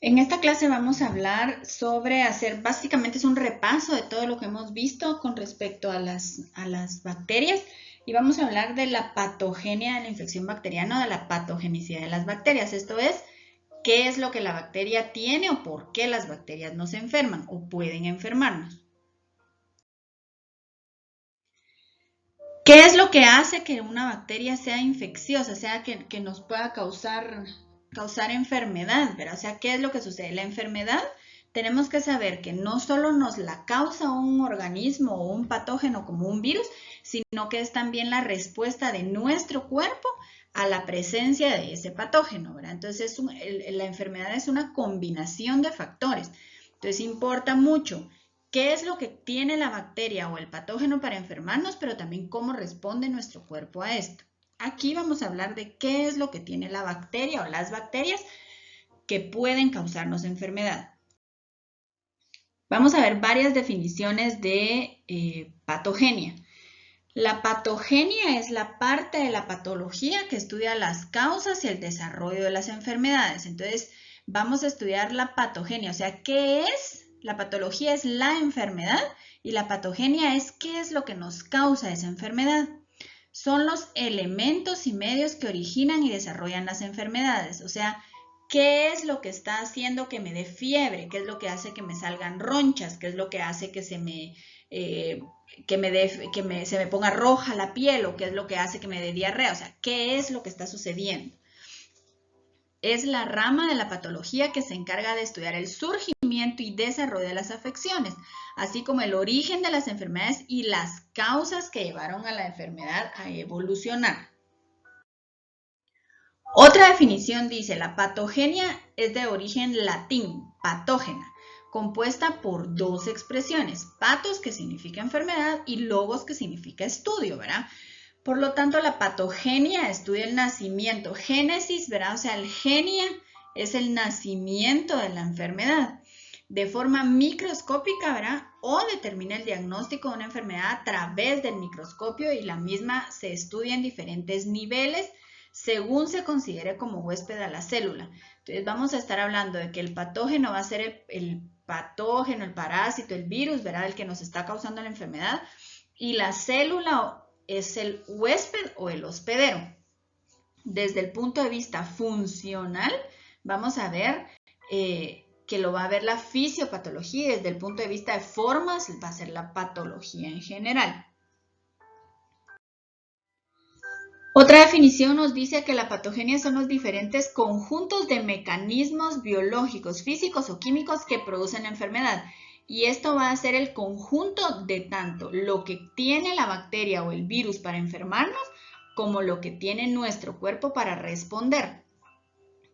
En esta clase vamos a hablar sobre básicamente es un repaso de todo lo que hemos visto con respecto a las bacterias y vamos a hablar de la patogenia de la infección bacteriana, de la patogenicidad de las bacterias. Esto es, qué es lo que la bacteria tiene o por qué las bacterias nos enferman o pueden enfermarnos. ¿Qué es lo que hace que una bacteria sea infecciosa, sea que nos pueda causar enfermedad, ¿verdad? O sea, ¿qué es lo que sucede? La enfermedad tenemos que saber que no solo nos la causa un organismo o un patógeno como un virus, sino que es también la respuesta de nuestro cuerpo a la presencia de ese patógeno, ¿verdad? Entonces, la enfermedad es una combinación de factores. Entonces, importa mucho qué es lo que tiene la bacteria o el patógeno para enfermarnos, pero también cómo responde nuestro cuerpo a esto. Aquí vamos a hablar de qué es lo que tiene la bacteria o las bacterias que pueden causarnos enfermedad. Vamos a ver varias definiciones de patogenia. La patogenia es la parte de la patología que estudia las causas y el desarrollo de las enfermedades. Entonces, vamos a estudiar la patogenia, o sea, ¿qué es? La patología es la enfermedad y la patogenia es qué es lo que nos causa esa enfermedad. Son los elementos y medios que originan y desarrollan las enfermedades, o sea, ¿qué es lo que está haciendo que me dé fiebre? ¿Qué es lo que hace que me salgan ronchas? ¿Qué es lo que hace que se me ponga roja la piel o qué es lo que hace que me dé diarrea? O sea, ¿qué es lo que está sucediendo? Es la rama de la patología que se encarga de estudiar el surgimiento y desarrollo de las afecciones, así como el origen de las enfermedades y las causas que llevaron a la enfermedad a evolucionar. Otra definición dice, la patogenia es de origen latín, patógena, compuesta por dos expresiones, patos que significa enfermedad y logos que significa estudio, ¿verdad? Por lo tanto, la patogenia estudia el nacimiento, génesis, ¿verdad? O sea, el genia es el nacimiento de la enfermedad de forma microscópica, ¿verdad? O determina el diagnóstico de una enfermedad a través del microscopio y la misma se estudia en diferentes niveles según se considere como huésped a la célula. Entonces vamos a estar hablando de que el patógeno va a ser el patógeno, el parásito, el virus, ¿verdad? El que nos está causando la enfermedad. Y la célula es el huésped o el hospedero. Desde el punto de vista funcional, vamos a ver que lo va a ver la fisiopatología y desde el punto de vista de formas va a ser la patología en general. Otra definición nos dice que la patogenia son los diferentes conjuntos de mecanismos biológicos, físicos o químicos que producen la enfermedad. Y esto va a ser el conjunto de tanto lo que tiene la bacteria o el virus para enfermarnos, como lo que tiene nuestro cuerpo para responder.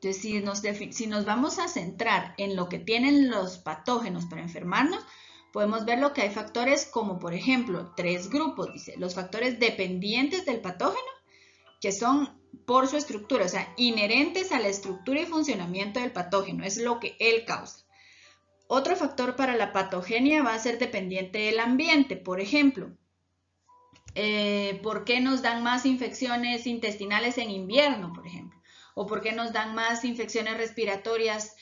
Entonces, si nos vamos a centrar en lo que tienen los patógenos para enfermarnos, podemos ver lo que hay factores como, por ejemplo, 3 grupos. Dice, los factores dependientes del patógeno, que son por su estructura, o sea, inherentes a la estructura y funcionamiento del patógeno, es lo que él causa. Otro factor para la patogenia va a ser dependiente del ambiente, por ejemplo, ¿por qué nos dan más infecciones intestinales en invierno, por ejemplo? ¿O por qué nos dan más infecciones respiratorias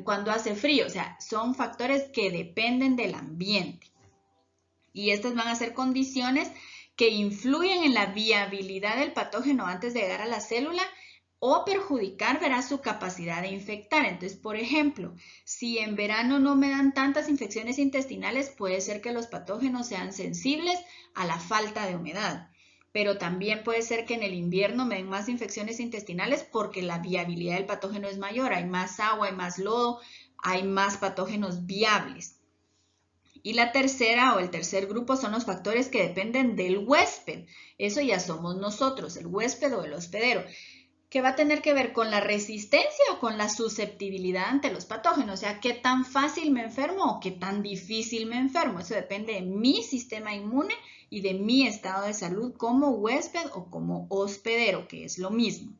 cuando hace frío? O sea, son factores que dependen del ambiente. Y estas van a ser condiciones que influyen en la viabilidad del patógeno antes de llegar a la célula o perjudicar, verá, su capacidad de infectar. Entonces, por ejemplo, si en verano no me dan tantas infecciones intestinales, puede ser que los patógenos sean sensibles a la falta de humedad. Pero también puede ser que en el invierno me den más infecciones intestinales porque la viabilidad del patógeno es mayor. Hay más agua, hay más lodo, hay más patógenos viables. Y la tercera o el tercer grupo son los factores que dependen del huésped. Eso ya somos nosotros, el huésped o el hospedero, que va a tener que ver con la resistencia o con la susceptibilidad ante los patógenos. O sea, qué tan fácil me enfermo o qué tan difícil me enfermo. Eso depende de mi sistema inmune y de mi estado de salud como huésped o como hospedero, que es lo mismo.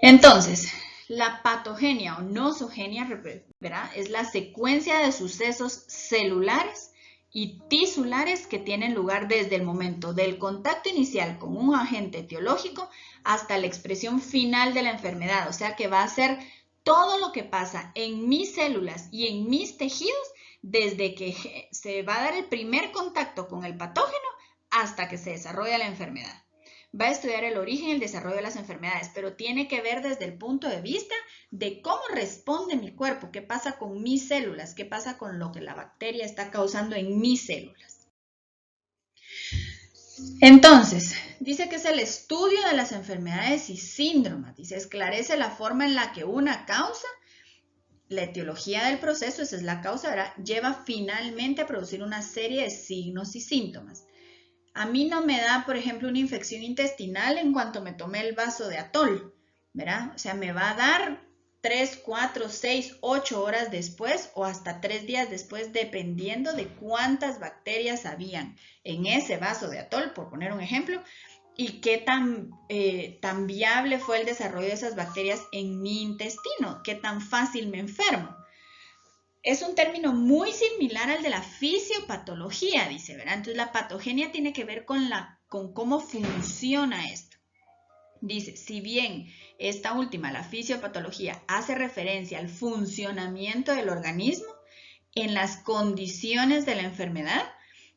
Entonces, la patogenia o nosogenia, ¿verdad? Es la secuencia de sucesos celulares y tisulares que tienen lugar desde el momento del contacto inicial con un agente etiológico hasta la expresión final de la enfermedad. O sea que va a ser todo lo que pasa en mis células y en mis tejidos desde que se va a dar el primer contacto con el patógeno hasta que se desarrolla la enfermedad. Va a estudiar el origen y el desarrollo de las enfermedades, pero tiene que ver desde el punto de vista de cómo responde mi cuerpo, qué pasa con mis células, qué pasa con lo que la bacteria está causando en mis células. Entonces, dice que es el estudio de las enfermedades y síndromes. Dice, esclarece la forma en la que una causa, la etiología del proceso, esa es la causa, ¿verdad?, lleva finalmente a producir una serie de signos y síntomas. A mí no me da, por ejemplo, una infección intestinal en cuanto me tomé el vaso de atol, ¿verdad? O sea, me va a dar 3, 4, 6, 8 horas después o hasta 3 días después, dependiendo de cuántas bacterias habían en ese vaso de atol, por poner un ejemplo, y qué tan viable fue el desarrollo de esas bacterias en mi intestino, qué tan fácil me enfermo. Es un término muy similar al de la fisiopatología, dice, ¿verdad? Entonces, la patogenia tiene que ver con cómo funciona esto. Dice, si bien esta última, la fisiopatología, hace referencia al funcionamiento del organismo en las condiciones de la enfermedad,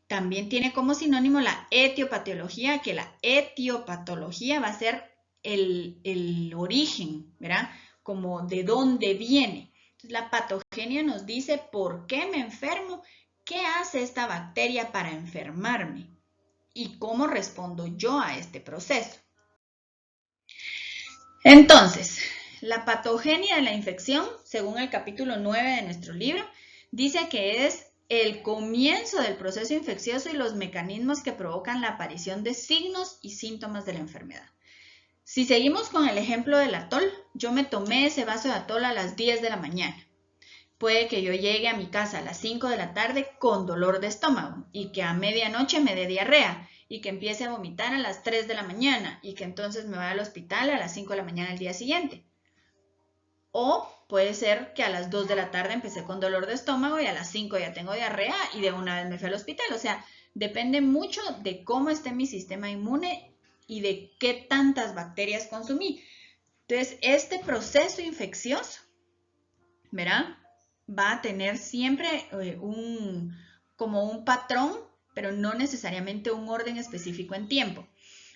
también tiene como sinónimo la etiopatología, que la etiopatología va a ser el origen, ¿verdad? Como de dónde viene. Entonces, la patogenia nos dice por qué me enfermo, qué hace esta bacteria para enfermarme y cómo respondo yo a este proceso. Entonces, la patogenia de la infección, según el capítulo 9 de nuestro libro, dice que es el comienzo del proceso infeccioso y los mecanismos que provocan la aparición de signos y síntomas de la enfermedad. Si seguimos con el ejemplo del atol, yo me tomé ese vaso de atol a las 10 de la mañana. Puede que yo llegue a mi casa a las 5 de la tarde con dolor de estómago y que a medianoche me dé diarrea y que empiece a vomitar a las 3 de la mañana y que entonces me vaya al hospital a las 5 de la mañana el día siguiente. O puede ser que a las 2 de la tarde empecé con dolor de estómago y a las 5 ya tengo diarrea y de una vez me fui al hospital. O sea, depende mucho de cómo esté mi sistema inmune y de qué tantas bacterias consumí. Entonces, este proceso infeccioso, ¿verdad?, va a tener siempre como un patrón, pero no necesariamente un orden específico en tiempo.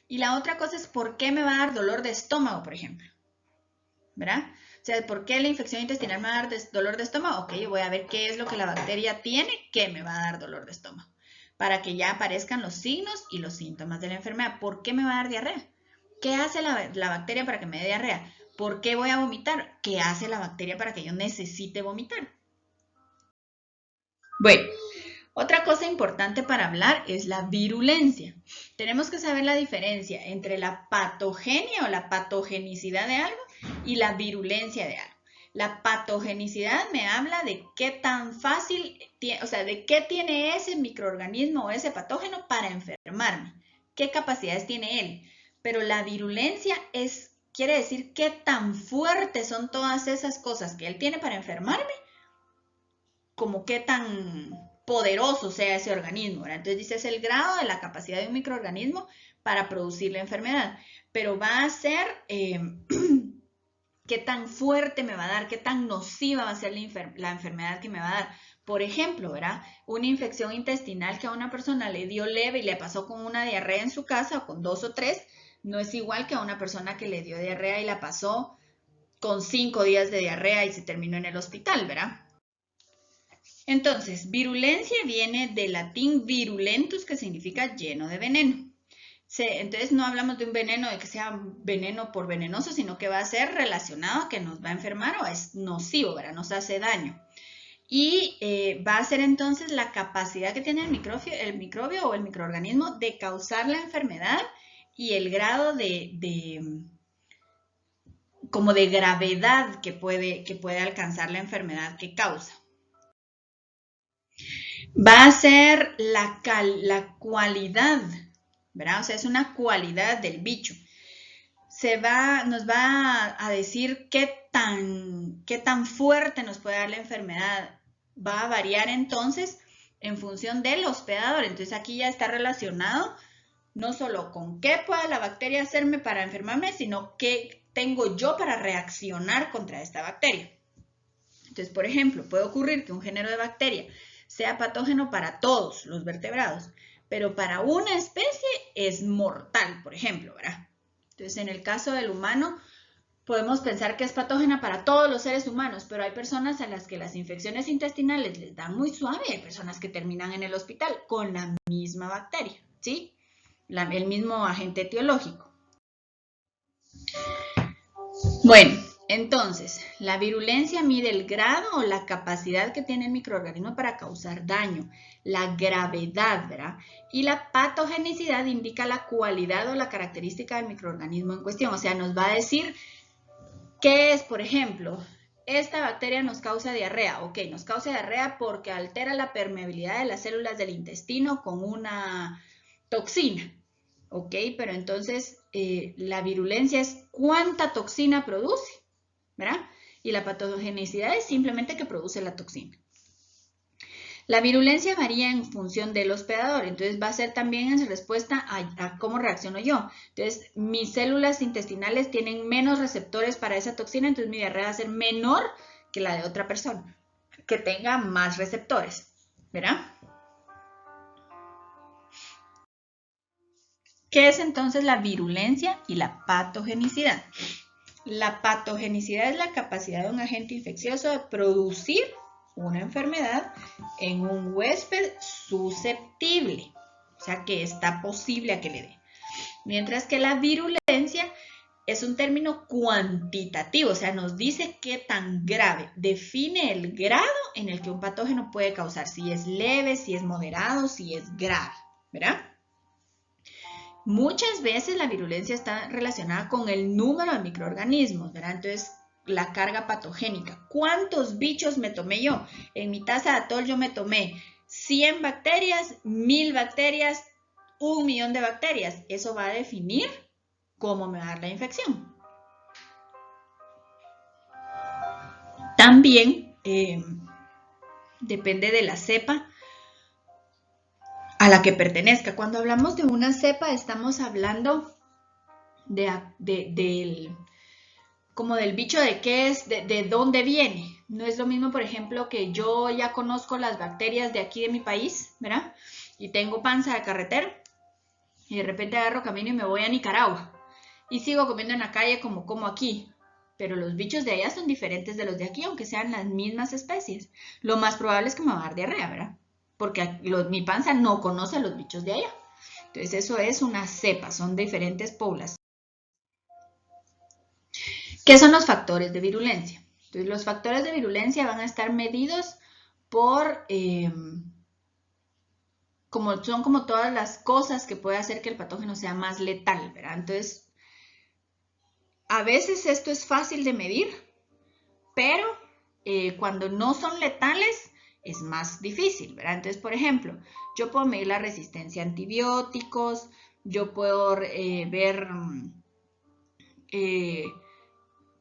Y la otra cosa es por qué me va a dar dolor de estómago, por ejemplo, ¿verdad? O sea, ¿por qué la infección intestinal me va a dar dolor de estómago? Ok, yo voy a ver qué es lo que la bacteria tiene que me va a dar dolor de estómago, para que ya aparezcan los signos y los síntomas de la enfermedad. ¿Por qué me va a dar diarrea? ¿Qué hace la bacteria para que me dé diarrea? ¿Por qué voy a vomitar? ¿Qué hace la bacteria para que yo necesite vomitar? Bueno, otra cosa importante para hablar es la virulencia. Tenemos que saber la diferencia entre la patogenia o la patogenicidad de algo y la virulencia de algo. La patogenicidad me habla de qué tan fácil, o sea, de qué tiene ese microorganismo o ese patógeno para enfermarme, qué capacidades tiene él. Pero la virulencia quiere decir qué tan fuertes son todas esas cosas que él tiene para enfermarme, como qué tan poderoso sea ese organismo, ¿verdad? Entonces dice, es el grado de la capacidad de un microorganismo para producir la enfermedad, pero va a ser qué tan fuerte me va a dar, qué tan nociva va a ser la enfermedad que me va a dar. Por ejemplo, ¿verdad?, una infección intestinal que a una persona le dio leve y le pasó con una diarrea en su casa o con 2 o 3, no es igual que a una persona que le dio diarrea y la pasó con 5 días de diarrea y se terminó en el hospital, ¿verdad? Entonces, virulencia viene del latín virulentus, que significa lleno de veneno. Entonces, no hablamos de un veneno de que sea veneno por venenoso, sino que va a ser relacionado a que nos va a enfermar o es nocivo, ¿verdad? Nos hace daño. Y va a ser entonces la capacidad que tiene el microbio o el microorganismo de causar la enfermedad y el grado como de gravedad que puede alcanzar la enfermedad que causa. Va a ser la cualidad, ¿verdad? O sea, es una cualidad del bicho. Nos va a decir qué tan fuerte nos puede dar la enfermedad. Va a variar entonces en función del hospedador. Entonces aquí ya está relacionado no solo con qué pueda la bacteria hacerme para enfermarme, sino qué tengo yo para reaccionar contra esta bacteria. Entonces, por ejemplo, puede ocurrir que un género de bacteria sea patógeno para todos los vertebrados, pero para una especie es mortal, por ejemplo, ¿verdad? Entonces, en el caso del humano, podemos pensar que es patógena para todos los seres humanos, pero hay personas a las que las infecciones intestinales les dan muy suave, hay personas que terminan en el hospital con la misma bacteria, ¿sí? El mismo agente etiológico. Bueno, entonces, la virulencia mide el grado o la capacidad que tiene el microorganismo para causar daño, la gravedad, ¿verdad? Y la patogenicidad indica la cualidad o la característica del microorganismo en cuestión. O sea, nos va a decir qué es, por ejemplo, esta bacteria nos causa diarrea. Ok, nos causa diarrea porque altera la permeabilidad de las células del intestino con una toxina. Ok, pero entonces la virulencia es cuánta toxina produce, ¿verdad? Y la patogenicidad es simplemente que produce la toxina. La virulencia varía en función del hospedador, entonces va a ser también en respuesta a cómo reacciono yo. Entonces, mis células intestinales tienen menos receptores para esa toxina, entonces mi diarrea va a ser menor que la de otra persona, que tenga más receptores, ¿verdad? ¿Qué es entonces la virulencia y la patogenicidad? La patogenicidad es la capacidad de un agente infeccioso de producir una enfermedad en un huésped susceptible, o sea que está posible a que le dé. Mientras que la virulencia es un término cuantitativo, o sea, nos dice qué tan grave, define el grado en el que un patógeno puede causar, si es leve, si es moderado, si es grave, ¿verdad? Muchas veces la virulencia está relacionada con el número de microorganismos, ¿verdad? Entonces, la carga patogénica. ¿Cuántos bichos me tomé yo? En mi taza de atol yo me tomé 100 bacterias, 1000 bacterias, 1.000.000 de bacterias. Eso va a definir cómo me va a dar la infección. También depende de la cepa a la que pertenezca. Cuando hablamos de una cepa, estamos hablando como del bicho de qué es, de dónde viene. No es lo mismo, por ejemplo, que yo ya conozco las bacterias de aquí de mi país, ¿verdad? Y tengo panza de carretero y de repente agarro camino y me voy a Nicaragua y sigo comiendo en la calle como aquí. Pero los bichos de allá son diferentes de los de aquí, aunque sean las mismas especies. Lo más probable es que me va a dar diarrea, ¿verdad? Porque mi panza no conoce a los bichos de allá. Entonces eso es una cepa, son diferentes poblaciones. ¿Qué son los factores de virulencia? Entonces, los factores de virulencia van a estar medidos por, son como todas las cosas que puede hacer que el patógeno sea más letal, ¿verdad? Entonces, a veces esto es fácil de medir, pero cuando no son letales es más difícil, ¿verdad? Entonces, por ejemplo, yo puedo medir la resistencia a antibióticos, yo puedo ver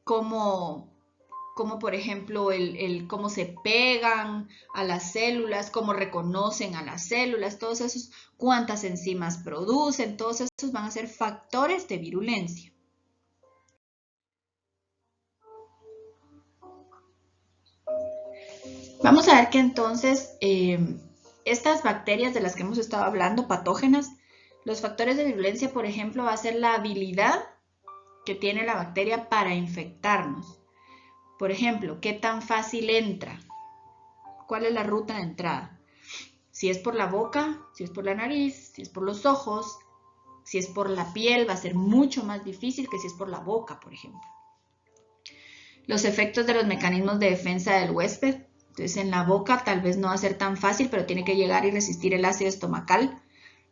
cómo por ejemplo cómo se pegan a las células, cómo reconocen a las células, todos esos, cuántas enzimas producen, todos esos van a ser factores de virulencia. Vamos a ver que entonces estas bacterias de las que hemos estado hablando, patógenas, los factores de virulencia, por ejemplo, va a ser la habilidad que tiene la bacteria para infectarnos. Por ejemplo, ¿qué tan fácil entra? ¿Cuál es la ruta de entrada? Si es por la boca, si es por la nariz, si es por los ojos, si es por la piel, va a ser mucho más difícil que si es por la boca, por ejemplo. Los efectos de los mecanismos de defensa del huésped. Entonces, en la boca tal vez no va a ser tan fácil, pero tiene que llegar y resistir el ácido estomacal.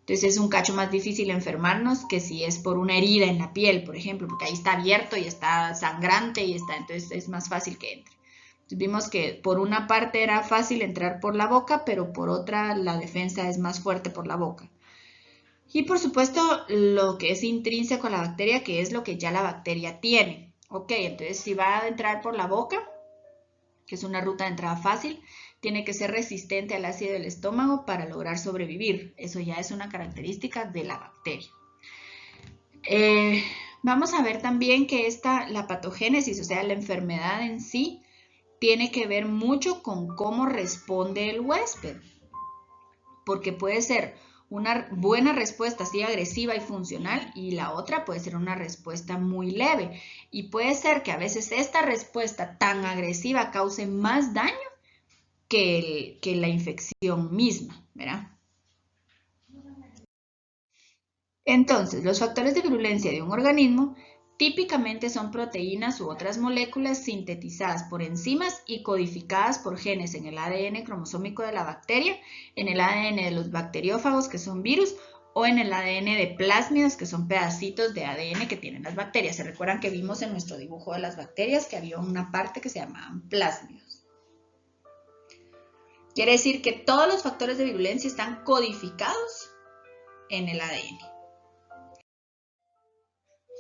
Entonces, es un cacho más difícil enfermarnos que si es por una herida en la piel, por ejemplo, porque ahí está abierto y está sangrante y entonces es más fácil que entre. Entonces, vimos que por una parte era fácil entrar por la boca, pero por otra la defensa es más fuerte por la boca. Y por supuesto, lo que es intrínseco a la bacteria, que es lo que ya la bacteria tiene. Ok, entonces si va a entrar por la boca, que es una ruta de entrada fácil, tiene que ser resistente al ácido del estómago para lograr sobrevivir. Eso ya es una característica de la bacteria. Vamos a ver también que la patogénesis, o sea, la enfermedad en sí, tiene que ver mucho con cómo responde el huésped, porque puede ser una buena respuesta así agresiva y funcional y la otra puede ser una respuesta muy leve y puede ser que a veces esta respuesta tan agresiva cause más daño que la infección misma, ¿verdad? Entonces, los factores de virulencia de un organismo típicamente son proteínas u otras moléculas sintetizadas por enzimas y codificadas por genes en el ADN cromosómico de la bacteria, en el ADN de los bacteriófagos, que son virus, o en el ADN de plásmidos, que son pedacitos de ADN que tienen las bacterias. ¿Se recuerdan que vimos en nuestro dibujo de las bacterias que había una parte que se llamaban plásmidos? Quiere decir que todos los factores de virulencia están codificados en el ADN.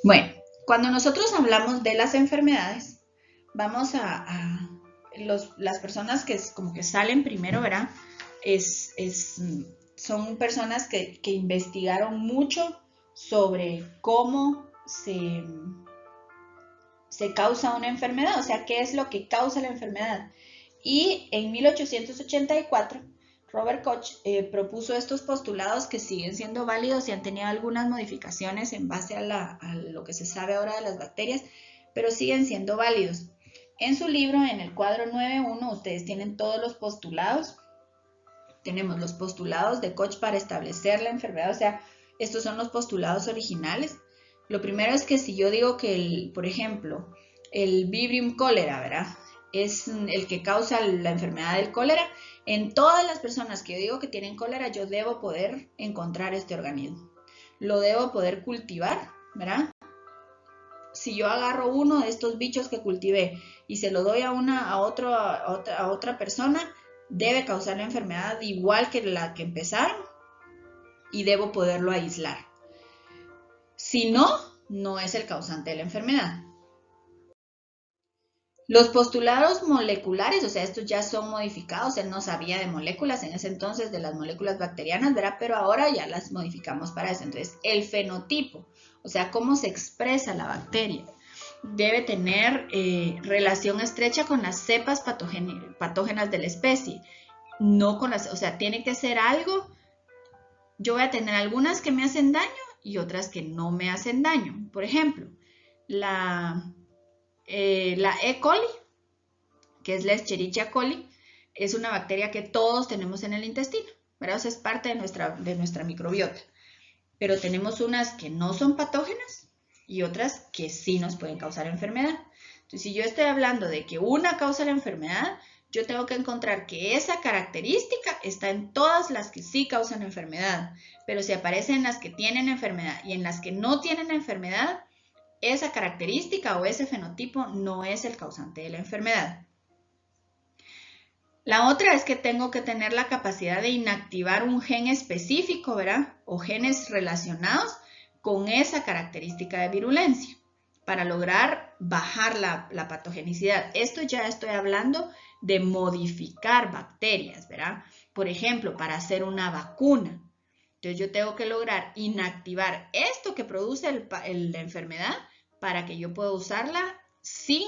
Bueno, cuando nosotros hablamos de las enfermedades, vamos las personas que como que salen primero, ¿verdad? Son personas que investigaron mucho sobre cómo se causa una enfermedad, o sea, qué es lo que causa la enfermedad. Y en 1884, Robert Koch propuso estos postulados que siguen siendo válidos y han tenido algunas modificaciones en base a lo que se sabe ahora de las bacterias, pero siguen siendo válidos. En su libro, en el cuadro 9.1, ustedes tienen todos los postulados. Tenemos los postulados de Koch para establecer la enfermedad, o sea, estos son los postulados originales. Lo primero es que si yo digo que, por ejemplo, el Vibrio cholera, ¿verdad?, es el que causa la enfermedad del cólera, en todas las personas que yo digo que tienen cólera, yo debo poder encontrar este organismo. Lo debo poder cultivar, ¿verdad? Si yo agarro uno de estos bichos que cultivé y se lo doy a otra persona, debe causar la enfermedad igual que la que empezaron y debo poderlo aislar. Si no, no es el causante de la enfermedad. Los postulados moleculares, o sea, estos ya son modificados, él no sabía de moléculas en ese entonces, de las moléculas bacterianas, ¿verdad? Pero ahora ya las modificamos para eso. Entonces, el fenotipo, o sea, cómo se expresa la bacteria, debe tener relación estrecha con las cepas patógenas de la especie, no con o sea, tiene que ser algo, yo voy a tener algunas que me hacen daño y otras que no me hacen daño. Por ejemplo, la E. coli, que es la Escherichia coli, es una bacteria que todos tenemos en el intestino, ¿verdad? O sea, es parte de nuestra microbiota. Pero tenemos unas que no son patógenas y otras que sí nos pueden causar enfermedad. Entonces, si yo estoy hablando de que una causa la enfermedad, yo tengo que encontrar que esa característica está en todas las que sí causan enfermedad. Pero si aparece en las que tienen enfermedad y en las que no tienen enfermedad, esa característica o ese fenotipo no es el causante de la enfermedad. La otra es que tengo que tener la capacidad de inactivar un gen específico, ¿verdad? O genes relacionados con esa característica de virulencia para lograr bajar la patogenicidad. Esto ya estoy hablando de modificar bacterias, ¿verdad? Por ejemplo, para hacer una vacuna. Entonces yo tengo que lograr inactivar esto que produce la enfermedad para que yo pueda usarla sin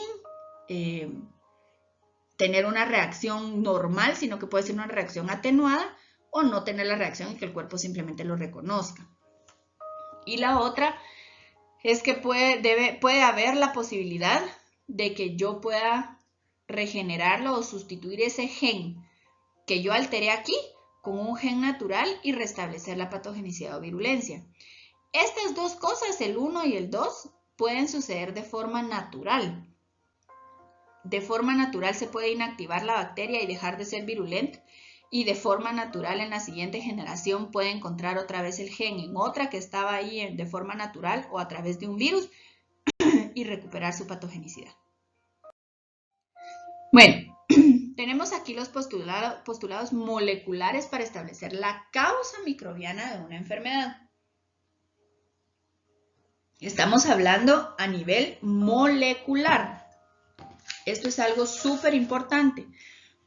tener una reacción normal, sino que puede ser una reacción atenuada o no tener la reacción y que el cuerpo simplemente lo reconozca. Y la otra es que puede haber la posibilidad de que yo pueda regenerarlo o sustituir ese gen que yo alteré aquí con un gen natural y restablecer la patogenicidad o virulencia. Estas dos cosas, el 1 y el 2, pueden suceder de forma natural. De forma natural se puede inactivar la bacteria y dejar de ser virulenta, y de forma natural en la siguiente generación puede encontrar otra vez el gen en otra que estaba ahí de forma natural o a través de un virus y recuperar su patogenicidad. Bueno, tenemos aquí los postulados moleculares para establecer la causa microbiana de una enfermedad. Estamos hablando a nivel molecular. Esto es algo súper importante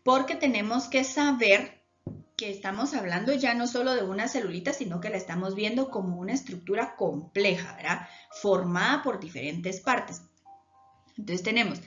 porque tenemos que saber que estamos hablando ya no solo de una celulita, sino que la estamos viendo como una estructura compleja, ¿verdad? Formada por diferentes partes. Entonces tenemos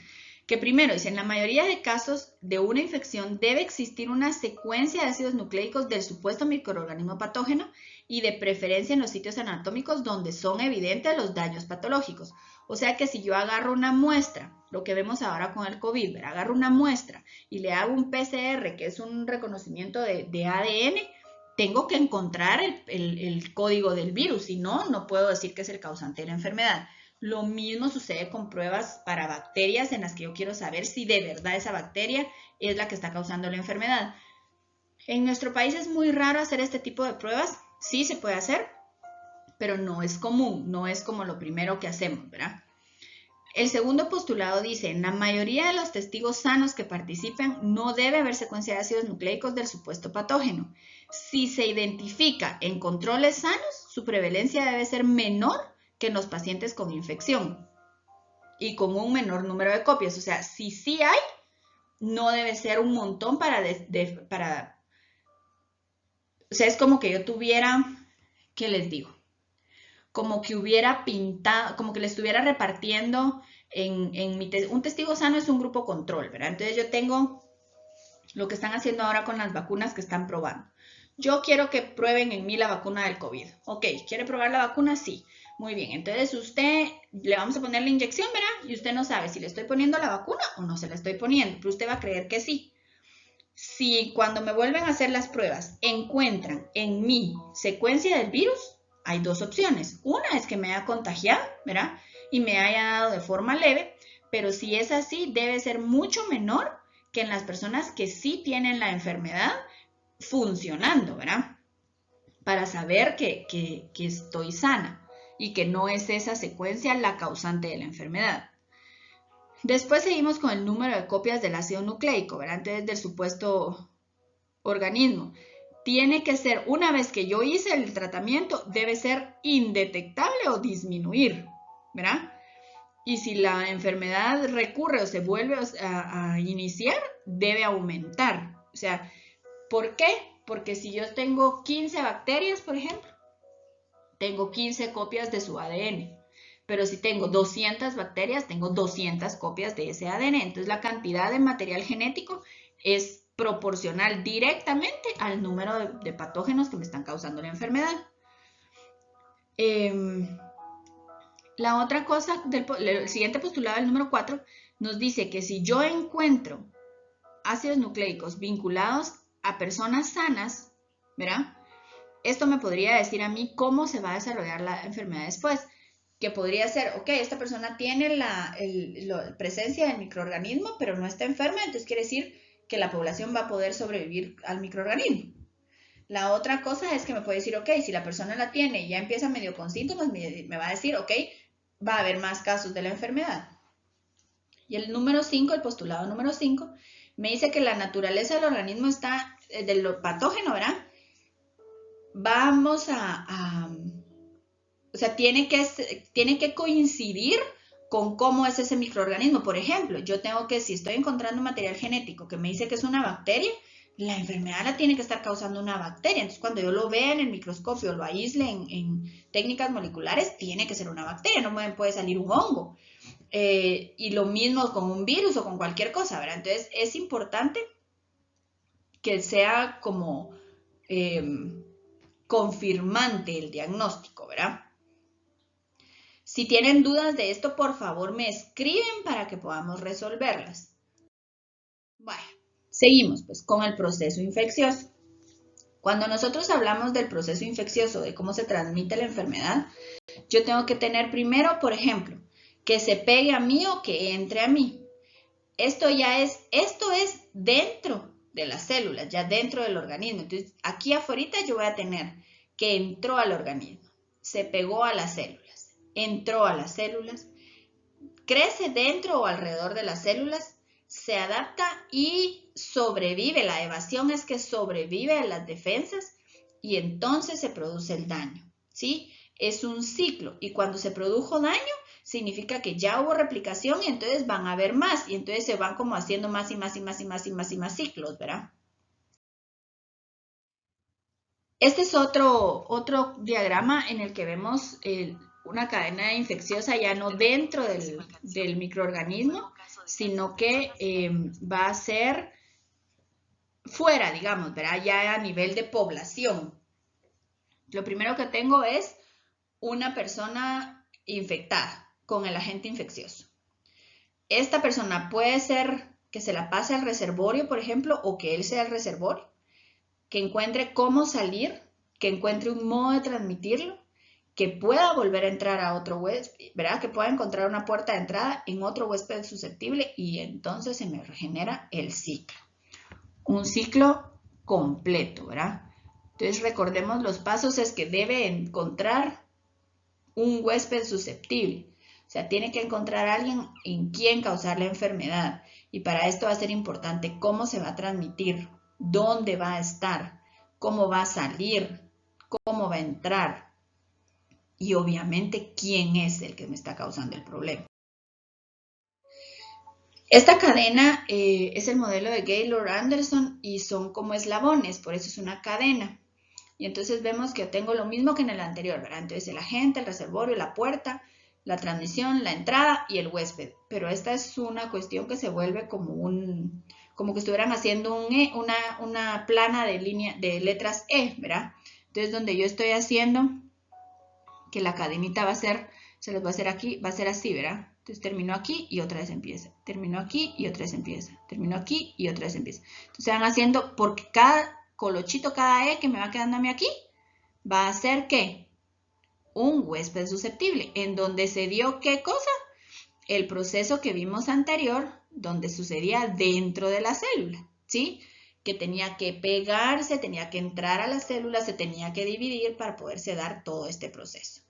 que primero, dice, en la mayoría de casos de una infección debe existir una secuencia de ácidos nucleicos del supuesto microorganismo patógeno y de preferencia en los sitios anatómicos donde son evidentes los daños patológicos. O sea que si yo agarro una muestra, lo que vemos ahora con el COVID, ¿verdad? Agarro una muestra y le hago un PCR, que es un reconocimiento de ADN, tengo que encontrar el código del virus, si no, no puedo decir que es el causante de la enfermedad. Lo mismo sucede con pruebas para bacterias en las que yo quiero saber si de verdad esa bacteria es la que está causando la enfermedad. En nuestro país es muy raro hacer este tipo de pruebas. Sí se puede hacer, pero no es común, no es como lo primero que hacemos, ¿verdad? El segundo postulado dice, en la mayoría de los testigos sanos que participen no debe haber secuencia de ácidos nucleicos del supuesto patógeno. Si se identifica en controles sanos, su prevalencia debe ser menor que en los pacientes con infección y con un menor número de copias. O sea, si sí hay, no debe ser un montón para... O sea, es como que yo tuviera, ¿qué les digo? Como que hubiera pintado, como que le estuviera repartiendo un testigo sano es un grupo control, ¿verdad? Entonces yo tengo lo que están haciendo ahora con las vacunas que están probando. Yo quiero que prueben en mí la vacuna del COVID. Ok, ¿quiere probar la vacuna? Sí. Muy bien, entonces usted, le vamos a poner la inyección, ¿verdad? Y usted no sabe si le estoy poniendo la vacuna o no se la estoy poniendo, pero usted va a creer que sí. Si cuando me vuelven a hacer las pruebas encuentran en mí secuencia del virus, hay dos opciones. Una es que me haya contagiado, ¿verdad? Y me haya dado de forma leve, pero si es así, debe ser mucho menor que en las personas que sí tienen la enfermedad funcionando, ¿verdad? Para saber que estoy sana y que no es esa secuencia la causante de la enfermedad. Después seguimos con el número de copias del ácido nucleico, ¿verdad? Entonces, del supuesto organismo. Tiene que ser, una vez que yo hice el tratamiento, debe ser indetectable o disminuir, ¿verdad? Y si la enfermedad recurre o se vuelve a iniciar, debe aumentar. O sea, ¿por qué? Porque si yo tengo 15 bacterias, por ejemplo, tengo 15 copias de su ADN. Pero si tengo 200 bacterias, tengo 200 copias de ese ADN. Entonces la cantidad de material genético es proporcional directamente al número de patógenos que me están causando la enfermedad. La otra cosa, el siguiente postulado, el número 4, nos dice que si yo encuentro ácidos nucleicos vinculados a personas sanas, ¿verdad? Esto me podría decir a mí cómo se va a desarrollar la enfermedad después. Que podría ser, ok, esta persona tiene la presencia del microorganismo, pero no está enferma, entonces quiere decir que la población va a poder sobrevivir al microorganismo. La otra cosa es que me puede decir, ok, si la persona la tiene y ya empieza medio con síntomas, me va a decir, ok, va a haber más casos de la enfermedad. Y el número 5, el postulado número 5, me dice que la naturaleza del organismo está, del patógeno, ¿verdad? Vamos o sea, tiene que coincidir con cómo es ese microorganismo. Por ejemplo, yo tengo que, si estoy encontrando material genético que me dice que es una bacteria, la enfermedad la tiene que estar causando una bacteria. Entonces, cuando yo lo vea en el microscopio, lo aísle en técnicas moleculares, tiene que ser una bacteria, no me puede salir un hongo. Y lo mismo con un virus o con cualquier cosa, ¿verdad? Entonces, es importante que sea como confirmante el diagnóstico, ¿verdad? Si tienen dudas de esto, por favor me escriben para que podamos resolverlas. Bueno, seguimos pues con el proceso infeccioso. Cuando nosotros hablamos del proceso infeccioso, de cómo se transmite la enfermedad, yo tengo que tener primero, por ejemplo, que se pegue a mí o que entre a mí. Esto es dentro de las células, ya dentro del organismo. Entonces, aquí afuera yo voy a tener que entró al organismo, se pegó a las células, entró a las células, crece dentro o alrededor de las células, se adapta y sobrevive. La evasión es que sobrevive a las defensas y entonces se produce el daño, ¿sí? Es un ciclo y cuando se produjo daño, significa que ya hubo replicación y entonces van a haber más. Y entonces se van como haciendo más y más y más y más y más y más ciclos, ¿verdad? Este es otro diagrama en el que vemos una cadena infecciosa ya no dentro del microorganismo, sino que va a ser fuera, digamos, ¿verdad? Ya a nivel de población. Lo primero que tengo es una persona infectada con el agente infeccioso. Esta persona puede ser que se la pase al reservorio, por ejemplo, o que él sea el reservorio, que encuentre cómo salir, que encuentre un modo de transmitirlo, que pueda volver a entrar a otro huésped, ¿verdad? Que pueda encontrar una puerta de entrada en otro huésped susceptible y entonces se me regenera el ciclo. Un ciclo completo, ¿verdad? Entonces recordemos los pasos, es que debe encontrar un huésped susceptible. O sea, tiene que encontrar a alguien en quien causar la enfermedad. Y para esto va a ser importante cómo se va a transmitir, dónde va a estar, cómo va a salir, cómo va a entrar. Y obviamente quién es el que me está causando el problema. Esta cadena es el modelo de Gaylor-Anderson y son como eslabones, por eso es una cadena. Y entonces vemos que tengo lo mismo que en el anterior, ¿verdad? Entonces el agente, el reservorio, la puerta, la transmisión, la entrada y el huésped. Pero esta es una cuestión que se vuelve como que estuvieran haciendo una plana de letras E, ¿verdad? Entonces donde yo estoy haciendo que la cadenita va a ser, se los va a hacer aquí, va a ser así, ¿verdad? Entonces terminó aquí y otra vez empieza. Terminó aquí y otra vez empieza. Terminó aquí y otra vez empieza. Entonces se van haciendo, porque cada colochito, cada E que me va quedando a mí aquí, va a ser ¿qué? Un huésped susceptible. ¿En donde se dio qué cosa? El proceso que vimos anterior, donde sucedía dentro de la célula, ¿sí? Que tenía que pegarse, tenía que entrar a la célula, se tenía que dividir para poderse dar todo este proceso.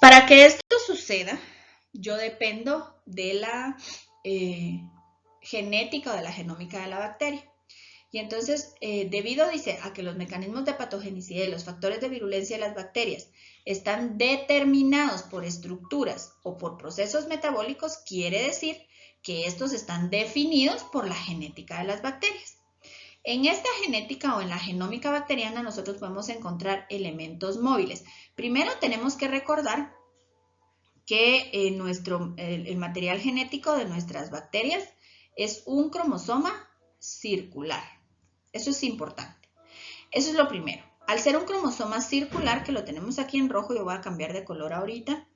Para que esto suceda, yo dependo de la genética o de la genómica de la bacteria. Y entonces, debido, dice, a que los mecanismos de patogenicidad y los factores de virulencia de las bacterias están determinados por estructuras o por procesos metabólicos, quiere decir que estos están definidos por la genética de las bacterias. En esta genética o en la genómica bacteriana nosotros podemos encontrar elementos móviles. Primero tenemos que recordar que el material genético de nuestras bacterias es un cromosoma circular. Eso es importante. Eso es lo primero. Al ser un cromosoma circular, que lo tenemos aquí en rojo, yo voy a cambiar de color ahorita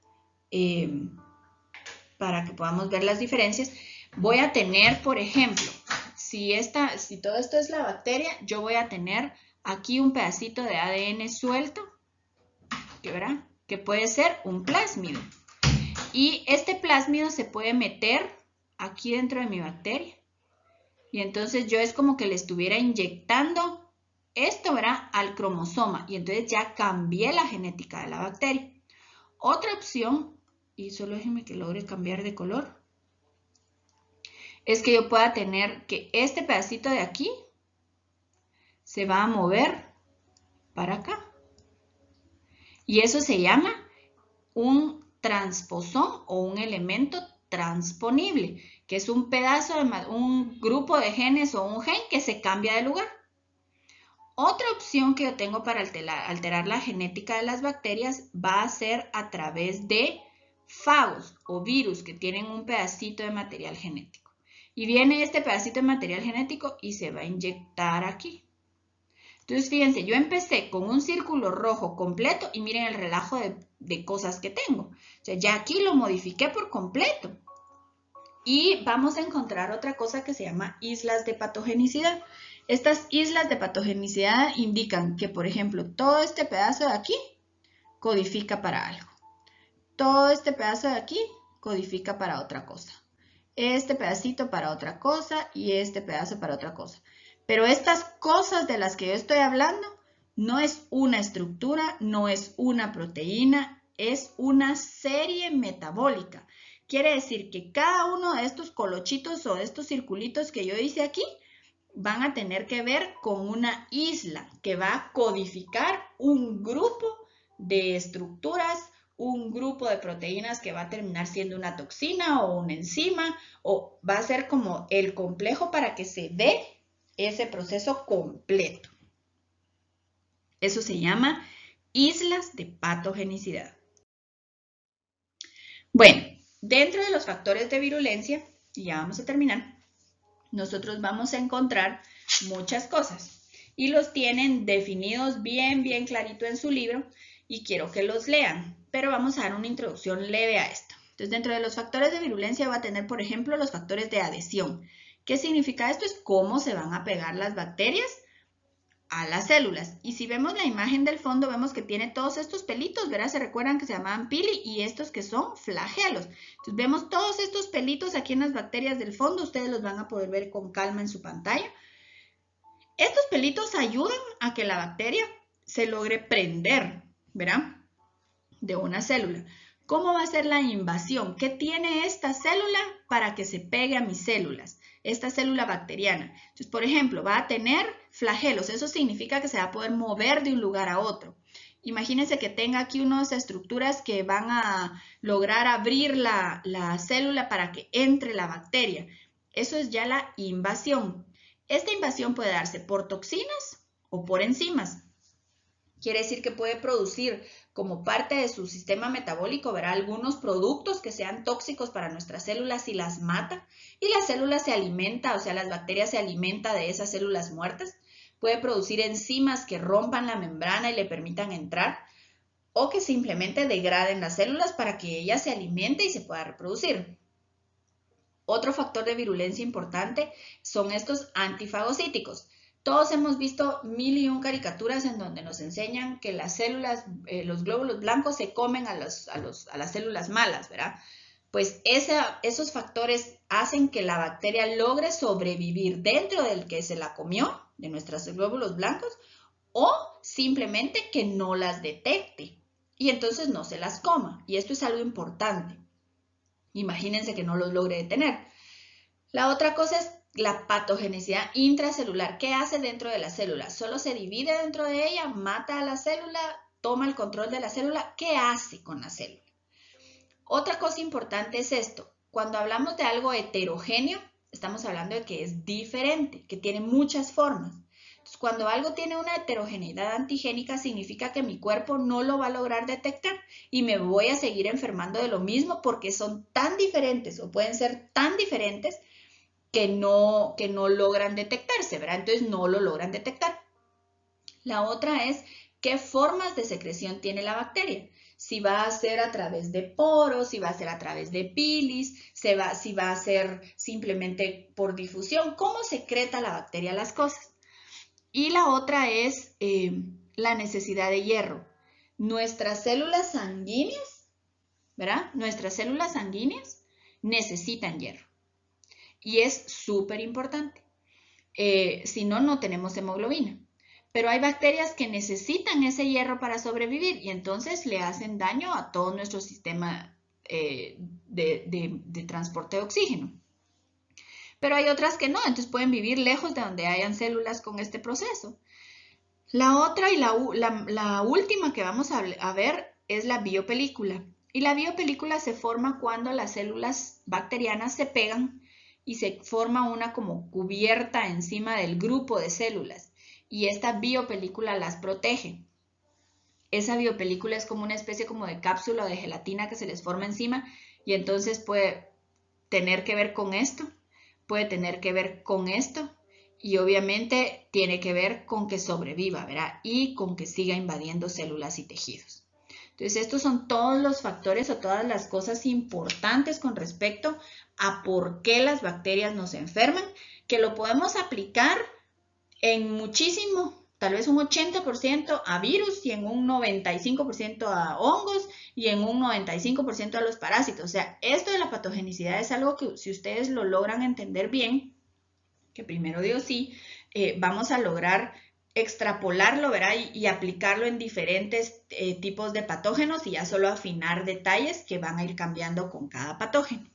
para que podamos ver las diferencias. Voy a tener, por ejemplo, si todo esto es la bacteria, yo voy a tener aquí un pedacito de ADN suelto, que puede ser un plásmido. Y este plásmido se puede meter aquí dentro de mi bacteria. Y entonces yo es como que le estuviera inyectando esto, ¿verdad? Al cromosoma. Y entonces ya cambié la genética de la bacteria. Otra opción, y solo déjenme que logre cambiar de color, es que yo pueda tener que este pedacito de aquí se va a mover para acá. Y eso se llama un transposón o un elemento transponible, que es un un grupo de genes o un gen que se cambia de lugar. Otra opción que yo tengo para alterar la genética de las bacterias va a ser a través de fagos o virus que tienen un pedacito de material genético. Y viene este pedacito de material genético y se va a inyectar aquí. Entonces, fíjense, yo empecé con un círculo rojo completo y miren el relajo de cosas que tengo. O sea, ya aquí lo modifiqué por completo. Y vamos a encontrar otra cosa que se llama islas de patogenicidad. Estas islas de patogenicidad indican que, por ejemplo, todo este pedazo de aquí codifica para algo. Todo este pedazo de aquí codifica para otra cosa. Este pedacito para otra cosa y este pedazo para otra cosa. Pero estas cosas de las que yo estoy hablando no es una estructura, no es una proteína, es una serie metabólica. Quiere decir que cada uno de estos colochitos o de estos circulitos que yo hice aquí van a tener que ver con una isla que va a codificar un grupo de estructuras un grupo de proteínas que va a terminar siendo una toxina o una enzima, o va a ser como el complejo para que se dé ese proceso completo. Eso se llama islas de patogenicidad. Bueno, dentro de los factores de virulencia, y ya vamos a terminar, nosotros vamos a encontrar muchas cosas y los tienen definidos bien clarito en su libro y quiero que los lean, pero vamos a dar una introducción leve a esto. Entonces, dentro de los factores de virulencia va a tener, por ejemplo, los factores de adhesión. ¿Qué significa esto? Es cómo se van a pegar las bacterias a las células. Y si vemos la imagen del fondo, vemos que tiene todos estos pelitos, ¿verdad? Se recuerdan que se llamaban pili y estos que son flagelos. Entonces vemos todos estos pelitos aquí en las bacterias del fondo, ustedes los van a poder ver con calma en su pantalla. Estos pelitos ayudan a que la bacteria se logre prender, ¿verdad? De una célula. ¿Cómo va a ser la invasión? ¿Qué tiene esta célula para que se pegue a mis células? Esta célula bacteriana. Entonces, por ejemplo, va a tener flagelos. Eso significa que se va a poder mover de un lugar a otro. Imagínense que tenga aquí unas estructuras que van a lograr abrir la célula para que entre la bacteria. Eso es ya la invasión. Esta invasión puede darse por toxinas o por enzimas. Quiere decir que puede producir como parte de su sistema metabólico, verá algunos productos que sean tóxicos para nuestras células y las mata. Y la célula se alimenta, o sea, las bacterias se alimentan de esas células muertas. Puede producir enzimas que rompan la membrana y le permitan entrar. O que simplemente degraden las células para que ella se alimente y se pueda reproducir. Otro factor de virulencia importante son estos antifagocíticos. Todos hemos visto 1001 caricaturas en donde nos enseñan que las células, los glóbulos blancos se comen a las células malas, ¿verdad? Pues esos factores hacen que la bacteria logre sobrevivir dentro del que se la comió, de nuestros glóbulos blancos, o simplemente que no las detecte y entonces no se las coma. Y esto es algo importante. Imagínense que no los logre detener. La otra cosa es la patogenicidad intracelular. ¿Qué hace dentro de la célula? Solo se divide dentro de ella, mata a la célula, toma el control de la célula. ¿Qué hace con la célula? Otra cosa importante es esto. Cuando hablamos de algo heterogéneo, estamos hablando de que es diferente, que tiene muchas formas. Entonces, cuando algo tiene una heterogeneidad antigénica, significa que mi cuerpo no lo va a lograr detectar y me voy a seguir enfermando de lo mismo porque son tan diferentes o pueden ser tan diferentes que no logran detectarse, ¿verdad? Entonces no lo logran detectar. La otra es qué formas de secreción tiene la bacteria. Si va a ser a través de poros, si va a ser a través de pilis, si va a ser simplemente por difusión, cómo secreta la bacteria las cosas. Y la otra es la necesidad de hierro. Nuestras células sanguíneas, ¿verdad? Nuestras células sanguíneas necesitan hierro. Y es súper importante. Si no, no tenemos hemoglobina. Pero hay bacterias que necesitan ese hierro para sobrevivir y entonces le hacen daño a todo nuestro sistema de transporte de oxígeno. Pero hay otras que no, entonces pueden vivir lejos de donde hayan células con este proceso. La otra y la última que vamos a ver es la biopelícula. Y la biopelícula se forma cuando las células bacterianas se pegan y se forma una como cubierta encima del grupo de células. Y esta biopelícula las protege. Esa biopelícula es como una especie como de cápsula o de gelatina que se les forma encima y entonces puede tener que ver con esto, puede tener que ver con esto y obviamente tiene que ver con que sobreviva, ¿verdad? Y con que siga invadiendo células y tejidos. Entonces, estos son todos los factores o todas las cosas importantes con respecto a por qué las bacterias nos enferman, que lo podemos aplicar en muchísimo, tal vez un 80% a virus y en un 95% a hongos y en un 95% a los parásitos. O sea, esto de la patogenicidad es algo que si ustedes lo logran entender bien, que primero Dios sí, vamos a lograr extrapolarlo, ¿verdad? Y aplicarlo en diferentes tipos de patógenos y ya solo afinar detalles que van a ir cambiando con cada patógeno.